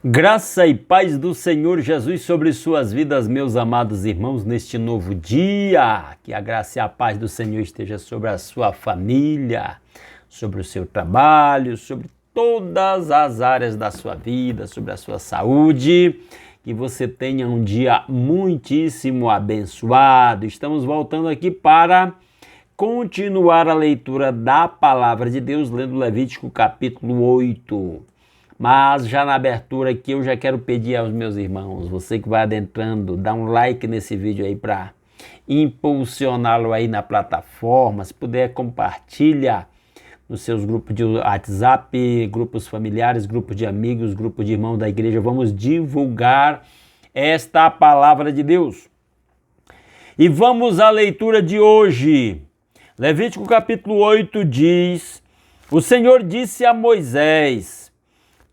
Graça e paz do Senhor Jesus sobre suas vidas, meus amados irmãos, neste novo dia. Que a graça e a paz do Senhor esteja sobre a sua família, sobre o seu trabalho, sobre todas as áreas da sua vida, sobre a sua saúde. Que você tenha um dia muitíssimo abençoado. Estamos voltando aqui para continuar a leitura da Palavra de Deus, lendo Levítico capítulo 8. Mas já na abertura aqui eu já quero pedir aos meus irmãos, você que vai adentrando, dá um like nesse vídeo aí para impulsioná-lo aí na plataforma. Se puder, compartilha nos seus grupos de WhatsApp, grupos familiares, grupos de amigos, grupos de irmãos da igreja. Vamos divulgar esta palavra de Deus. E vamos à leitura de hoje. Levítico capítulo 8 diz: O Senhor disse a Moisés: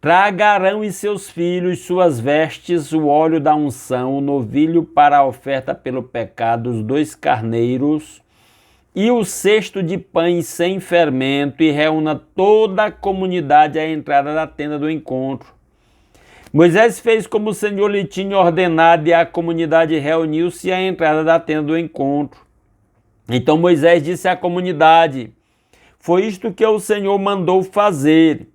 Traga Arão e seus filhos, suas vestes, o óleo da unção, o novilho para a oferta pelo pecado, os 2 carneiros e o cesto de pães sem fermento, e reúna toda a comunidade à entrada da tenda do encontro. Moisés fez como o Senhor lhe tinha ordenado, e a comunidade reuniu-se à entrada da tenda do encontro. Então Moisés disse à comunidade: Foi isto que o Senhor mandou fazer.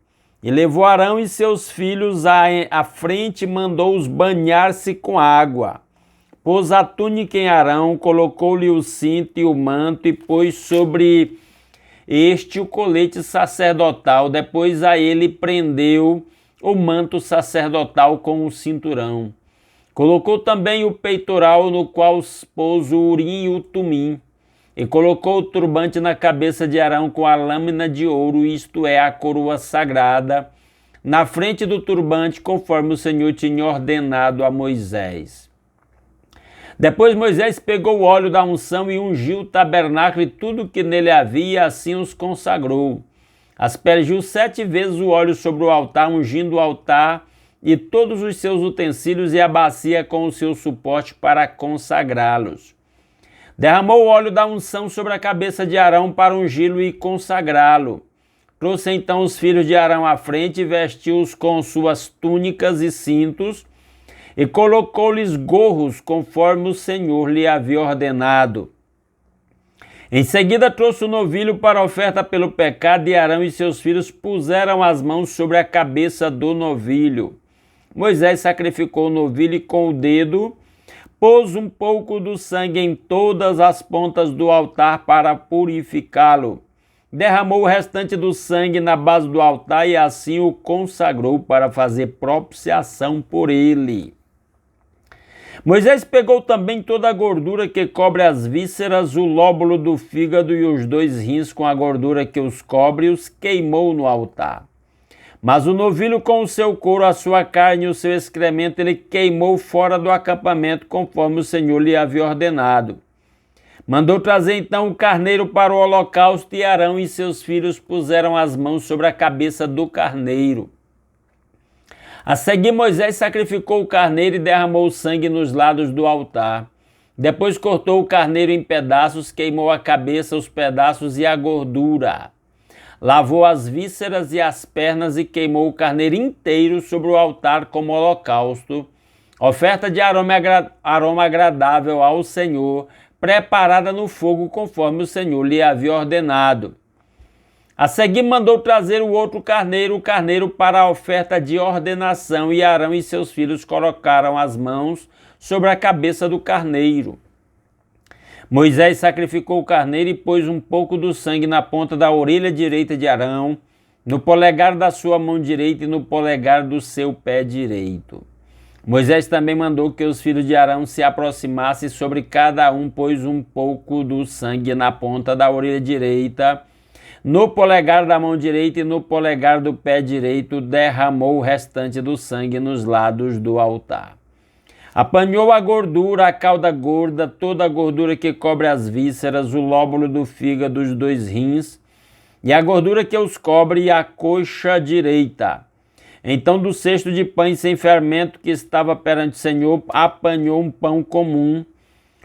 E levou Arão e seus filhos à frente e mandou-os banhar-se com água. Pôs a túnica em Arão, colocou-lhe o cinto e o manto, e pôs sobre este o colete sacerdotal. Depois a ele prendeu o manto sacerdotal com o cinturão. Colocou também o peitoral, no qual pôs o urim e o tumim. E colocou o turbante na cabeça de Arão com a lâmina de ouro, isto é, a coroa sagrada, na frente do turbante, conforme o Senhor tinha ordenado a Moisés. Depois Moisés pegou o óleo da unção e ungiu o tabernáculo e tudo que nele havia, assim os consagrou. Aspergiu 7 vezes o óleo sobre o altar, ungindo o altar e todos os seus utensílios e a bacia com o seu suporte para consagrá-los. Derramou o óleo da unção sobre a cabeça de Arão para ungí-lo e consagrá-lo. Trouxe então os filhos de Arão à frente e vestiu-os com suas túnicas e cintos e colocou-lhes gorros conforme o Senhor lhe havia ordenado. Em seguida trouxe o novilho para a oferta pelo pecado, e Arão e seus filhos puseram as mãos sobre a cabeça do novilho. Moisés sacrificou o novilho e com o dedo pôs um pouco do sangue em todas as pontas do altar para purificá-lo. Derramou o restante do sangue na base do altar e assim o consagrou para fazer propiciação por ele. Moisés pegou também toda a gordura que cobre as vísceras, o lóbulo do fígado e os 2 rins com a gordura que os cobre, e os queimou no altar. Mas o novilho com o seu couro, a sua carne e o seu excremento, ele queimou fora do acampamento, conforme o Senhor lhe havia ordenado. Mandou trazer então o carneiro para o holocausto, e Arão e seus filhos puseram as mãos sobre a cabeça do carneiro. A seguir Moisés sacrificou o carneiro e derramou o sangue nos lados do altar. Depois cortou o carneiro em pedaços, queimou a cabeça, os pedaços e a gordura. Lavou as vísceras e as pernas e queimou o carneiro inteiro sobre o altar como holocausto, oferta de aroma agradável ao Senhor, preparada no fogo conforme o Senhor lhe havia ordenado. A seguir mandou trazer o outro carneiro, o carneiro para a oferta de ordenação, e Arão e seus filhos colocaram as mãos sobre a cabeça do carneiro. Moisés sacrificou o carneiro e pôs um pouco do sangue na ponta da orelha direita de Arão, no polegar da sua mão direita e no polegar do seu pé direito. Moisés também mandou que os filhos de Arão se aproximassem, sobre cada um pôs um pouco do sangue na ponta da orelha direita, no polegar da mão direita e no polegar do pé direito, derramou o restante do sangue nos lados do altar. Apanhou a gordura, a cauda gorda, toda a gordura que cobre as vísceras, o lóbulo do fígado, os 2 rins, e a gordura que os cobre, e a coxa direita. Então do cesto de pães sem fermento que estava perante o Senhor, apanhou um pão comum,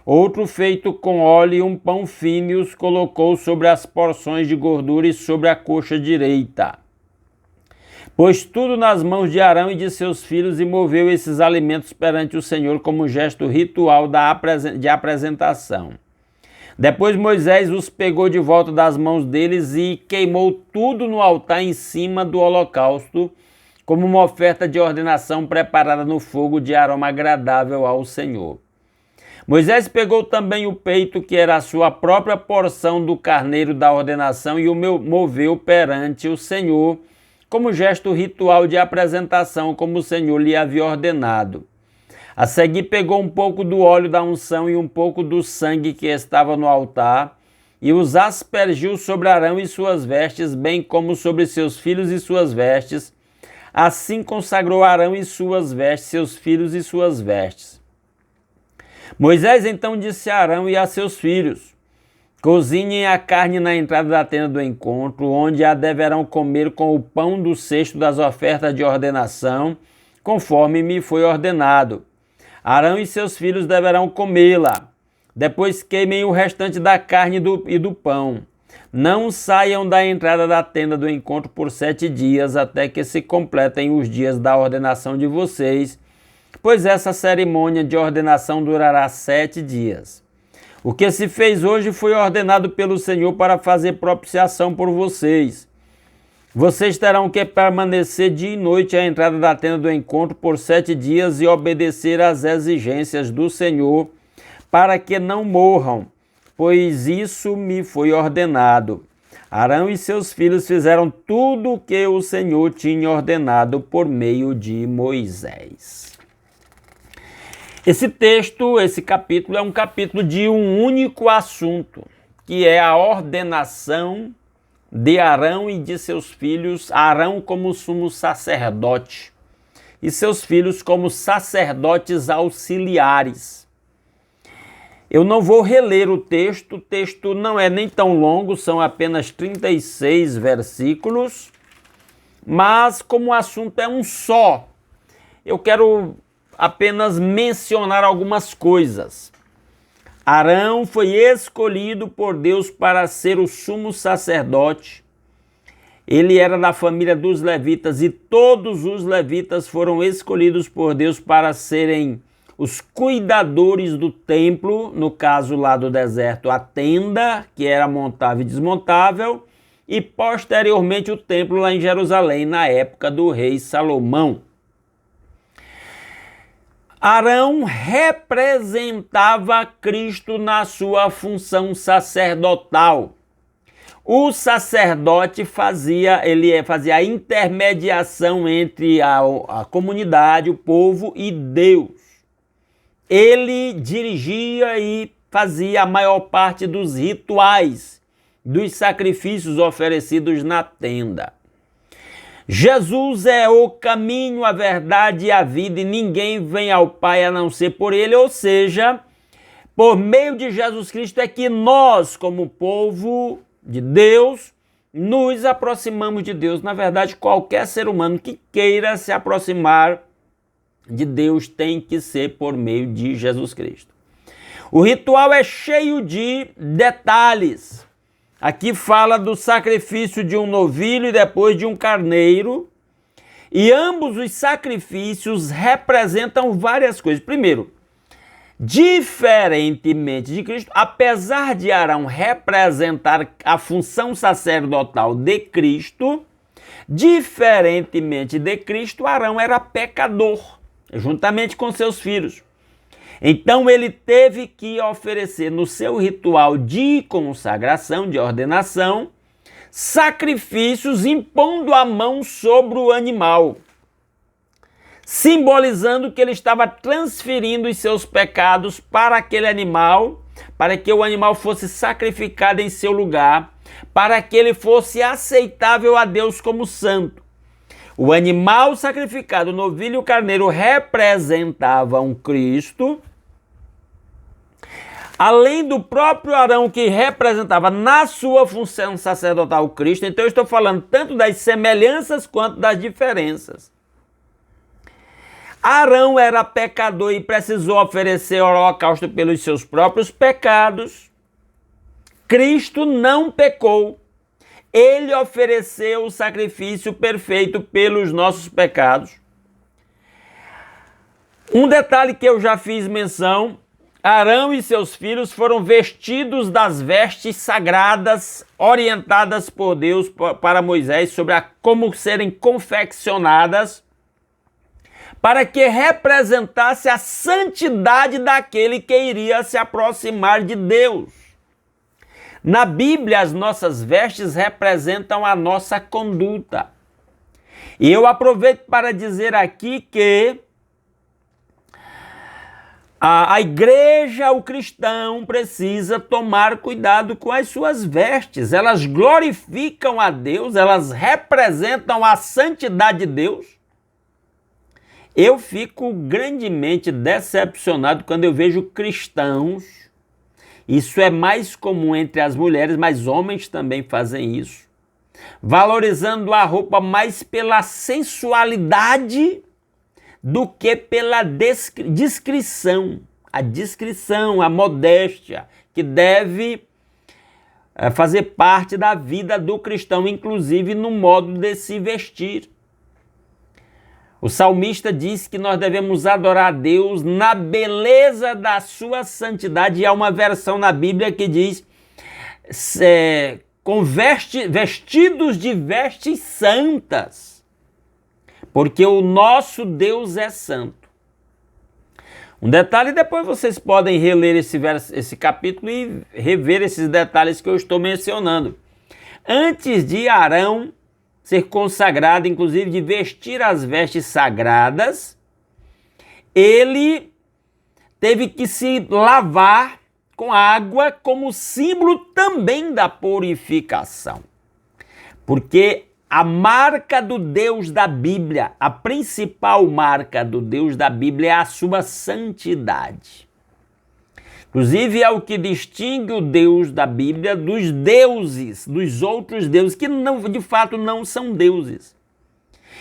outro feito com óleo e um pão fino, e os colocou sobre as porções de gordura e sobre a coxa direita. Pôs tudo nas mãos de Arão e de seus filhos e moveu esses alimentos perante o Senhor como gesto ritual de apresentação. Depois Moisés os pegou de volta das mãos deles e queimou tudo no altar em cima do holocausto, como uma oferta de ordenação preparada no fogo de aroma agradável ao Senhor. Moisés pegou também o peito, que era a sua própria porção do carneiro da ordenação, e o moveu perante o Senhor, como gesto ritual de apresentação, como o Senhor lhe havia ordenado. A seguir pegou um pouco do óleo da unção e um pouco do sangue que estava no altar, e os aspergiu sobre Arão e suas vestes, bem como sobre seus filhos e suas vestes. Assim consagrou Arão e suas vestes, seus filhos e suas vestes. Moisés então disse a Arão e a seus filhos: cozinhem a carne na entrada da tenda do encontro, onde a deverão comer com o pão do cesto das ofertas de ordenação, conforme me foi ordenado. Arão e seus filhos deverão comê-la. Depois queimem o restante da carne e do pão. Não saiam da entrada da tenda do encontro por 7 dias, até que se completem os dias da ordenação de vocês, pois essa cerimônia de ordenação durará 7 dias. O que se fez hoje foi ordenado pelo Senhor para fazer propiciação por vocês. Vocês terão que permanecer dia e noite à entrada da tenda do encontro por 7 dias e obedecer às exigências do Senhor, para que não morram, pois isso me foi ordenado. Arão e seus filhos fizeram tudo o que o Senhor tinha ordenado por meio de Moisés. Esse texto, esse capítulo, é um capítulo de um único assunto, que é a ordenação de Arão e de seus filhos, Arão como sumo sacerdote e seus filhos como sacerdotes auxiliares. Eu não vou reler o texto não é nem tão longo, são apenas 36 versículos, mas como o assunto é um só, eu quero apenas mencionar algumas coisas. Arão foi escolhido por Deus para ser o sumo sacerdote. Ele era da família dos levitas e todos os levitas foram escolhidos por Deus para serem os cuidadores do templo, no caso lá do deserto, a tenda, que era montável e desmontável, e posteriormente o templo lá em Jerusalém, na época do rei Salomão. Arão representava Cristo na sua função sacerdotal. O sacerdote fazia a intermediação entre a comunidade, o povo e Deus. Ele dirigia e fazia a maior parte dos rituais, dos sacrifícios oferecidos na tenda. Jesus é o caminho, a verdade e a vida, e ninguém vem ao Pai a não ser por ele, ou seja, por meio de Jesus Cristo é que nós, como povo de Deus, nos aproximamos de Deus. Na verdade, qualquer ser humano que queira se aproximar de Deus tem que ser por meio de Jesus Cristo. O ritual é cheio de detalhes. Aqui fala do sacrifício de um novilho e depois de um carneiro. E ambos os sacrifícios representam várias coisas. Primeiro, diferentemente de Cristo, apesar de Arão representar a função sacerdotal de Cristo, diferentemente de Cristo, Arão era pecador, juntamente com seus filhos. Então ele teve que oferecer no seu ritual de consagração, de ordenação, sacrifícios impondo a mão sobre o animal, simbolizando que ele estava transferindo os seus pecados para aquele animal, para que o animal fosse sacrificado em seu lugar, para que ele fosse aceitável a Deus como santo. O animal sacrificado, o novilho e o carneiro, representavam Cristo, além do próprio Arão, que representava na sua função sacerdotal Cristo. Então eu estou falando tanto das semelhanças quanto das diferenças. Arão era pecador e precisou oferecer holocausto pelos seus próprios pecados. Cristo não pecou. Ele ofereceu o sacrifício perfeito pelos nossos pecados. Um detalhe que eu já fiz menção: Arão e seus filhos foram vestidos das vestes sagradas orientadas por Deus para Moisés sobre como serem confeccionadas, para que representasse a santidade daquele que iria se aproximar de Deus. Na Bíblia, as nossas vestes representam a nossa conduta. E eu aproveito para dizer aqui que a igreja, o cristão, precisa tomar cuidado com as suas vestes. Elas glorificam a Deus, elas representam a santidade de Deus. Eu fico grandemente decepcionado quando eu vejo cristãos. Isso é mais comum entre as mulheres, mas homens também fazem isso, valorizando a roupa mais pela sensualidade do que pela discrição. A discrição, a modéstia, que deve fazer parte da vida do cristão, inclusive no modo de se vestir. O salmista diz que nós devemos adorar a Deus na beleza da sua santidade. E há uma versão na Bíblia que diz com vestidos de vestes santas, porque o nosso Deus é santo. Um detalhe, depois vocês podem reler esse capítulo e rever esses detalhes que eu estou mencionando. Antes de Arão ser consagrado, inclusive de vestir as vestes sagradas, ele teve que se lavar com água como símbolo também da purificação. Porque a marca do Deus da Bíblia, a principal marca do Deus da Bíblia é a sua santidade. Inclusive é o que distingue o Deus da Bíblia dos deuses, dos outros deuses, que não, de fato não são deuses.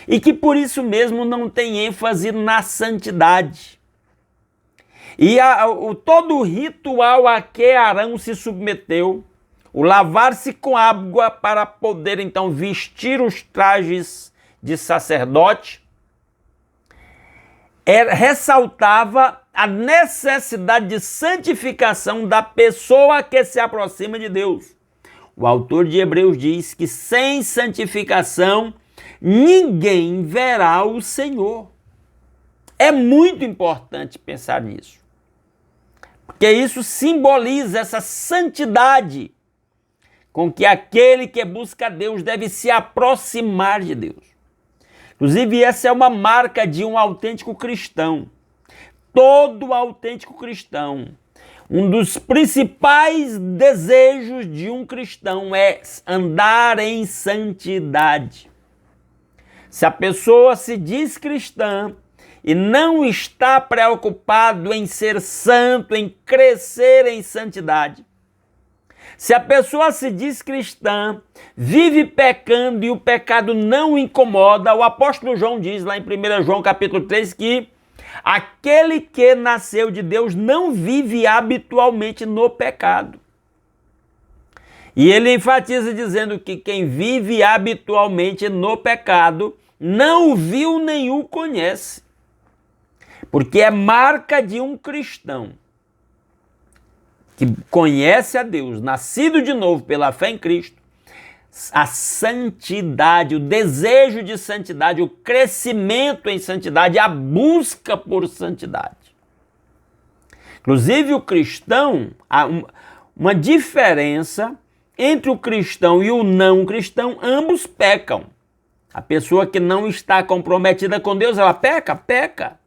E que por isso mesmo não tem ênfase na santidade. E todo o ritual a que Arão se submeteu, o lavar-se com água para poder então vestir os trajes de sacerdote, ressaltava a necessidade de santificação da pessoa que se aproxima de Deus. O autor de Hebreus diz que sem santificação ninguém verá o Senhor. É muito importante pensar nisso, porque isso simboliza essa santidade com que aquele que busca Deus deve se aproximar de Deus. Inclusive, essa é uma marca de um autêntico cristão. Todo autêntico cristão, um dos principais desejos de um cristão é andar em santidade. Se a pessoa se diz cristã e não está preocupado em ser santo, em crescer em santidade, se a pessoa se diz cristã, vive pecando e o pecado não incomoda, o apóstolo João diz lá em 1 João capítulo 3 que aquele que nasceu de Deus não vive habitualmente no pecado. E ele enfatiza dizendo que quem vive habitualmente no pecado não o viu nem o conhece, porque é marca de um cristão que conhece a Deus, nascido de novo pela fé em Cristo, a santidade, o desejo de santidade, o crescimento em santidade, a busca por santidade. Inclusive o cristão, há uma diferença entre o cristão e o não cristão, ambos pecam. A pessoa que não está comprometida com Deus, ela peca, peca.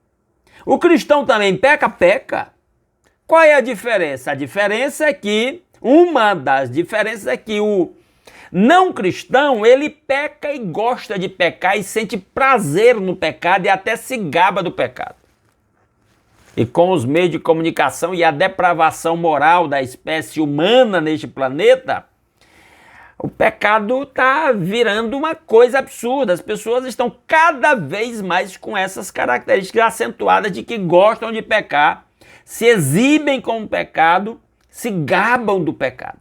O cristão também peca, peca. Qual é a diferença? A diferença é que, uma das diferenças é que o não cristão, ele peca e gosta de pecar e sente prazer no pecado e até se gaba do pecado. E com os meios de comunicação e a depravação moral da espécie humana neste planeta, o pecado está virando uma coisa absurda. As pessoas estão cada vez mais com essas características acentuadas de que gostam de pecar, se exibem com o pecado, se gabam do pecado.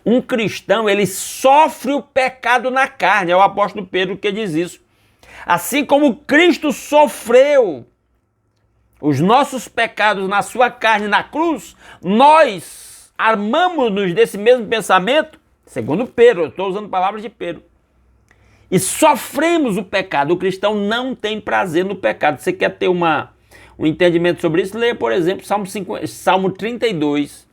um cristão, ele sofre o pecado na carne. É o apóstolo Pedro que diz isso. Assim como Cristo sofreu os nossos pecados na sua carne na cruz, nós armamos-nos desse mesmo pensamento, segundo Pedro, eu estou usando palavras de Pedro, e sofremos o pecado. O cristão não tem prazer no pecado. Você quer ter um entendimento sobre isso? Leia, por exemplo, Salmo 32.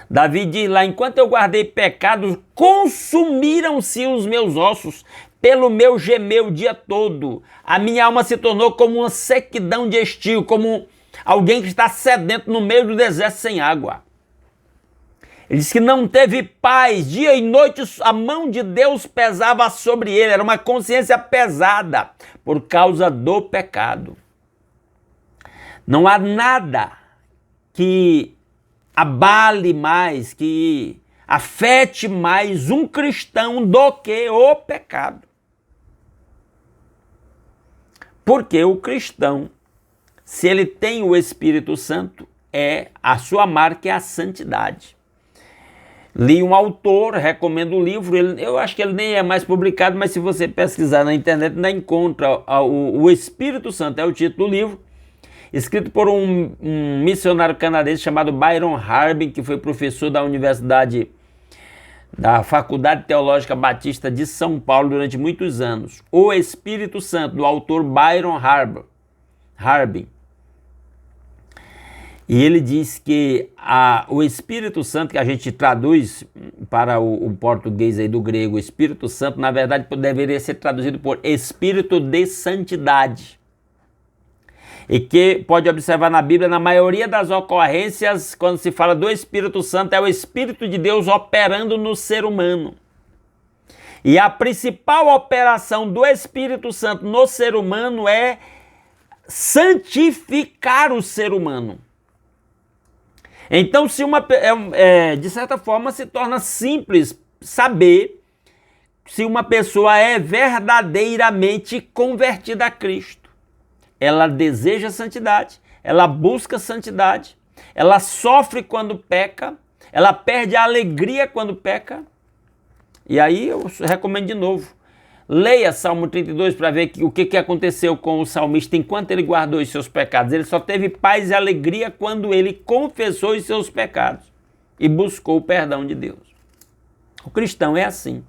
Davi diz lá: enquanto eu guardei pecados, consumiram-se os meus ossos, pelo meu gemer o dia todo. A minha alma se tornou como uma sequidão de estio, como alguém que está sedento no meio do deserto sem água. Ele diz que não teve paz, dia e noite a mão de Deus pesava sobre ele, era uma consciência pesada por causa do pecado. Não há nada que abale mais, que afete mais um cristão do que o pecado. Porque o cristão, se ele tem o Espírito Santo, a sua marca é a santidade. Li um autor, recomendo o livro, eu acho que ele nem é mais publicado, mas se você pesquisar na internet, ainda encontra o Espírito Santo, é o título do livro, escrito por um missionário canadense chamado Byron Harbin, que foi professor da Faculdade Teológica Batista de São Paulo durante muitos anos. O Espírito Santo, do autor Byron Harbin. E ele diz que o Espírito Santo, que a gente traduz para o português aí do grego, Espírito Santo, na verdade deveria ser traduzido por Espírito de Santidade. E que pode observar na Bíblia, na maioria das ocorrências, quando se fala do Espírito Santo, é o Espírito de Deus operando no ser humano. E a principal operação do Espírito Santo no ser humano é santificar o ser humano. Então, de certa forma, se torna simples saber se uma pessoa é verdadeiramente convertida a Cristo. Ela deseja santidade, ela busca santidade, ela sofre quando peca, ela perde a alegria quando peca. E aí eu recomendo de novo, leia Salmo 32 para ver o que aconteceu com o salmista enquanto ele guardou os seus pecados. Ele só teve paz e alegria quando ele confessou os seus pecados e buscou o perdão de Deus. O cristão é assim.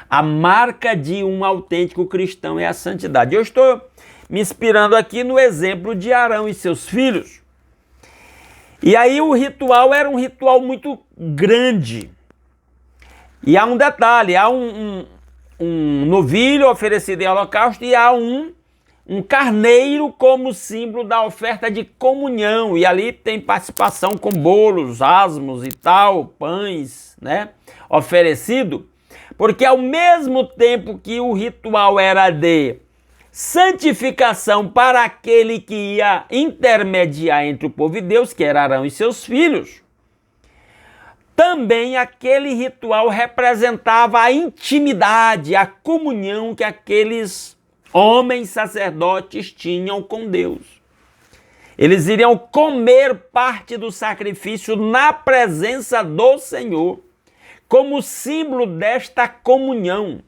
A marca de um autêntico cristão é a santidade. Eu estou me inspirando aqui no exemplo de Arão e seus filhos. E aí o ritual era um ritual muito grande. E há um detalhe, há um novilho oferecido em holocausto e há um carneiro como símbolo da oferta de comunhão. E ali tem participação com bolos, asmos e tal, pães, né, oferecido. Porque ao mesmo tempo que o ritual era de santificação para aquele que ia intermediar entre o povo e Deus, que era Arão e seus filhos, também aquele ritual representava a intimidade, a comunhão que aqueles homens sacerdotes tinham com Deus. Eles iriam comer parte do sacrifício na presença do Senhor, como símbolo desta comunhão.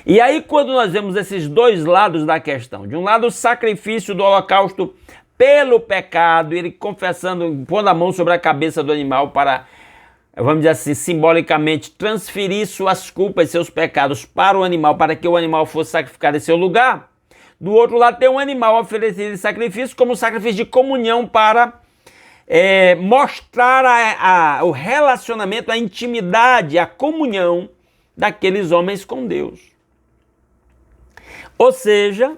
E aí, quando nós vemos esses dois lados da questão, de um lado o sacrifício do holocausto pelo pecado, ele confessando, pondo a mão sobre a cabeça do animal para, vamos dizer assim, simbolicamente transferir suas culpas, seus pecados para o animal, para que o animal fosse sacrificado em seu lugar. Do outro lado tem um animal oferecido em sacrifício como sacrifício de comunhão para mostrar o relacionamento, a intimidade, a comunhão daqueles homens com Deus. Ou seja,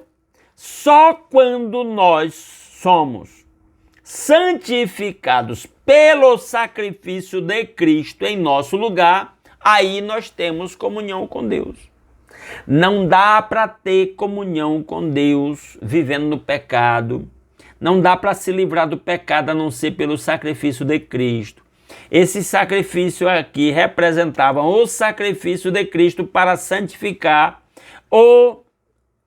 só quando nós somos santificados pelo sacrifício de Cristo em nosso lugar, aí nós temos comunhão com Deus. Não dá para ter comunhão com Deus vivendo no pecado. Não dá para se livrar do pecado a não ser pelo sacrifício de Cristo. Esse sacrifício aqui representava o sacrifício de Cristo para santificar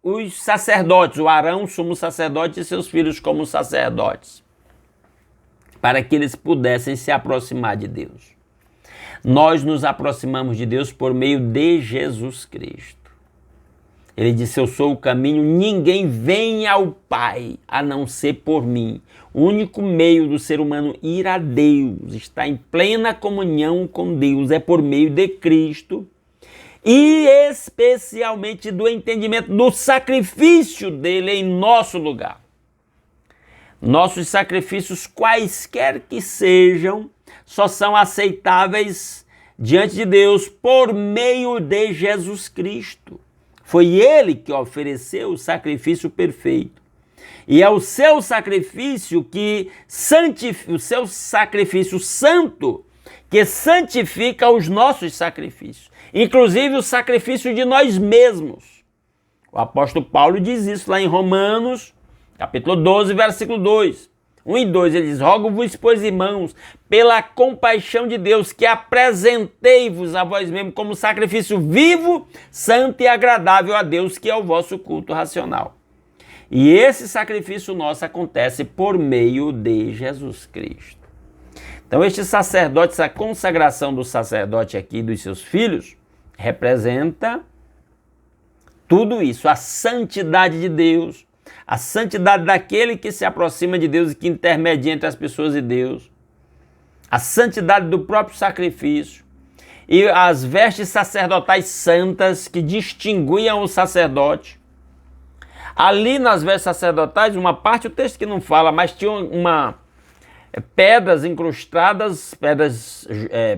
os sacerdotes, o Arão, sumo sacerdote, e seus filhos como sacerdotes, para que eles pudessem se aproximar de Deus. Nós nos aproximamos de Deus por meio de Jesus Cristo. Ele disse, eu sou o caminho, ninguém vem ao Pai a não ser por mim. O único meio do ser humano ir a Deus, estar em plena comunhão com Deus, é por meio de Cristo e especialmente do entendimento do sacrifício dele em nosso lugar. Nossos sacrifícios, quaisquer que sejam, só são aceitáveis diante de Deus por meio de Jesus Cristo. Foi ele que ofereceu o sacrifício perfeito. E é o seu sacrifício o seu sacrifício santo que santifica os nossos sacrifícios, inclusive o sacrifício de nós mesmos. O apóstolo Paulo diz isso lá em Romanos, capítulo 12, versículo 2. 1 e 2, ele diz, rogo-vos, pois, irmãos, pela compaixão de Deus, que apresentei-vos a vós mesmos como sacrifício vivo, santo e agradável a Deus, que é o vosso culto racional. E esse sacrifício nosso acontece por meio de Jesus Cristo. Então, este sacerdote, essa consagração do sacerdote aqui dos seus filhos, representa tudo isso, a santidade de Deus, a santidade daquele que se aproxima de Deus e que intermedia entre as pessoas e Deus, a santidade do próprio sacrifício e as vestes sacerdotais santas que distinguiam o sacerdote. Ali nas vestes sacerdotais, uma parte, o texto que não fala, mas tinha pedras incrustadas,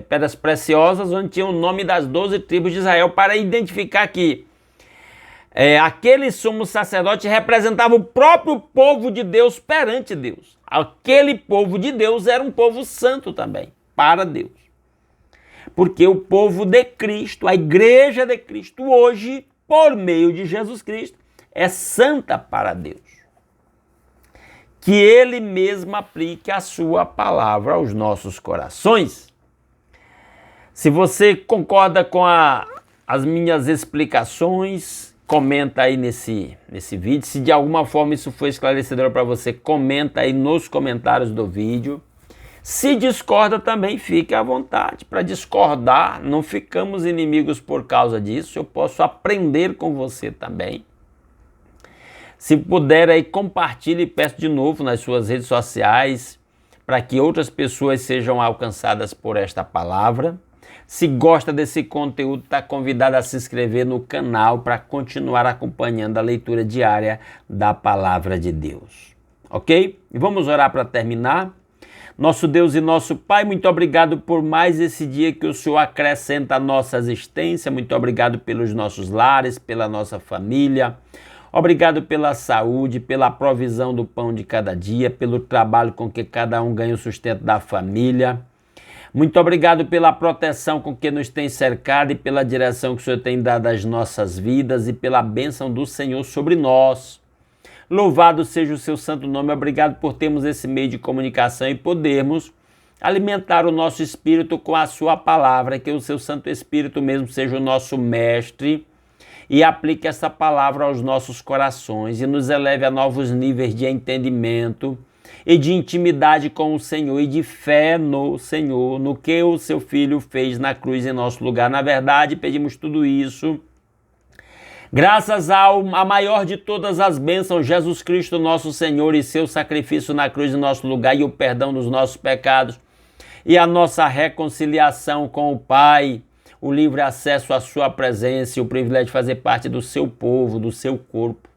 pedras preciosas, onde tinha o nome das 12 tribos de Israel, para identificar que aquele sumo sacerdote representava o próprio povo de Deus perante Deus. Aquele povo de Deus era um povo santo também, para Deus. Porque o povo de Cristo, a igreja de Cristo hoje, por meio de Jesus Cristo, é santa para Deus. Que Ele mesmo aplique a sua palavra aos nossos corações. Se você concorda com as minhas explicações, comenta aí nesse vídeo. Se de alguma forma isso foi esclarecedor para você, comenta aí nos comentários do vídeo. Se discorda também, fique à vontade para discordar. Não ficamos inimigos por causa disso. Eu posso aprender com você também. Se puder aí, compartilhe, peço de novo nas suas redes sociais, para que outras pessoas sejam alcançadas por esta palavra. Se gosta desse conteúdo, está convidado a se inscrever no canal para continuar acompanhando a leitura diária da palavra de Deus. Ok? E vamos orar para terminar. Nosso Deus e nosso Pai, muito obrigado por mais esse dia que o Senhor acrescenta à nossa existência. Muito obrigado pelos nossos lares, pela nossa família. Obrigado pela saúde, pela provisão do pão de cada dia, pelo trabalho com que cada um ganha o sustento da família. Muito obrigado pela proteção com que nos tem cercado e pela direção que o Senhor tem dado às nossas vidas e pela bênção do Senhor sobre nós. Louvado seja o seu santo nome. Obrigado por termos esse meio de comunicação e podermos alimentar o nosso espírito com a sua palavra, que o seu Santo Espírito mesmo seja o nosso mestre e aplique essa palavra aos nossos corações e nos eleve a novos níveis de entendimento e de intimidade com o Senhor e de fé no Senhor, no que o seu Filho fez na cruz em nosso lugar. Na verdade, pedimos tudo isso graças a maior de todas as bênçãos, Jesus Cristo nosso Senhor, e seu sacrifício na cruz em nosso lugar e o perdão dos nossos pecados e a nossa reconciliação com o Pai, o livre acesso à sua presença e o privilégio de fazer parte do seu povo, do seu corpo.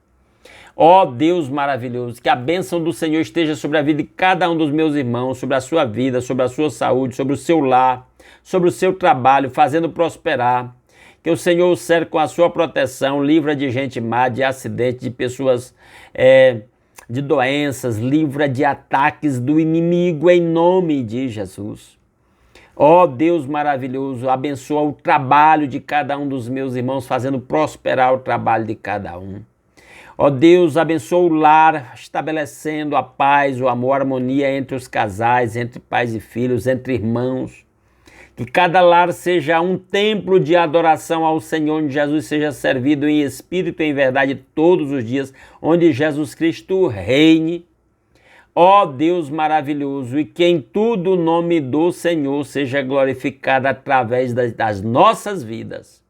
Ó Deus maravilhoso, que a bênção do Senhor esteja sobre a vida de cada um dos meus irmãos, sobre a sua vida, sobre a sua saúde, sobre o seu lar, sobre o seu trabalho, fazendo prosperar. Que o Senhor o cerque com a sua proteção, livra de gente má, de acidente, de pessoas, de doenças, livra de ataques do inimigo em nome de Jesus. Ó Deus maravilhoso, abençoa o trabalho de cada um dos meus irmãos, fazendo prosperar o trabalho de cada um. Ó Deus, abençoa o lar, estabelecendo a paz, o amor, a harmonia entre os casais, entre pais e filhos, entre irmãos. Que cada lar seja um templo de adoração ao Senhor, onde Jesus seja servido em espírito e em verdade todos os dias, onde Jesus Cristo reine. Ó Deus maravilhoso, e que em tudo o nome do Senhor seja glorificado através das nossas vidas.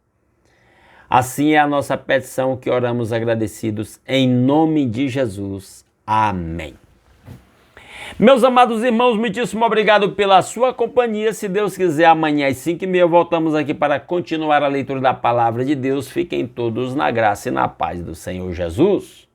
Assim é a nossa petição que oramos agradecidos em nome de Jesus. Amém. Meus amados irmãos, muitíssimo obrigado pela sua companhia. Se Deus quiser, amanhã às 5h30 voltamos aqui para continuar a leitura da palavra de Deus. Fiquem todos na graça e na paz do Senhor Jesus.